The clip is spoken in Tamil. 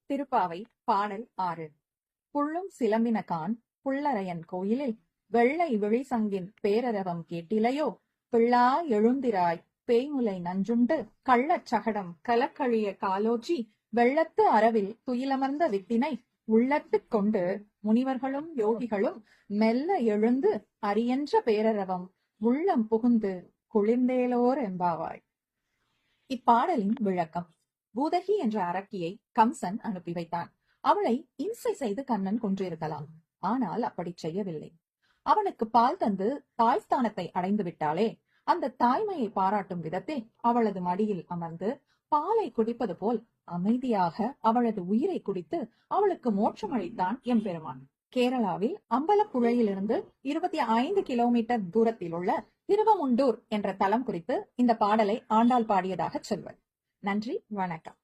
திருப்பாவை பாடல் 6. புள்ளும் சிலம்பினகான் புள்ளரையன் கோயிலில் வெள்ளை விழிசங்கின் பேரரவம் கேட்டிலையோ, பிள்ளா எழுந்திராய் பேய்முலை நஞ்சுண்டு கள்ளச் சகடம் கலக்கழிய காலோச்சி வெள்ளத்து அரவில் துயிலமர்ந்த வித்தினை உள்ளத்துக் கொண்டு முனிவர்களும் யோகிகளும் மெல்ல எழுந்து அரியன்ற பேரரவம் உள்ளம் புகுந்து குளிர்ந்தேலோர் எம்பாவாய். இப்பாடலின் விளக்கம். பூதகி என்ற அரக்கியை கம்சன் அனுப்பி வைத்தான். அவளை இம்சை செய்து கண்ணன் கொன்றிருக்கலாம். ஆனால் அப்படி செய்யவில்லை. அவனுக்கு பால் தந்து தாய்ஸ்தானத்தை அடைந்து விட்டாலே, அந்த தாய்மையை பாராட்டும் விதத்தில் அவளது மடியில் அமர்ந்து பாலை குடிப்பது போல் அமைதியாக அவளது உயிரை குடித்து அவளுக்கு மோட்சம் அளித்தான் எம்பெருமான். கேரளாவில் அம்பலப்புழையிலிருந்து 25 கிலோமீட்டர் தூரத்தில் உள்ள திருவமுண்டூர் என்ற தலம் குறித்து இந்த பாடலை ஆண்டாள் பாடியதாக சொல்வர். நன்றி, வணக்கம்.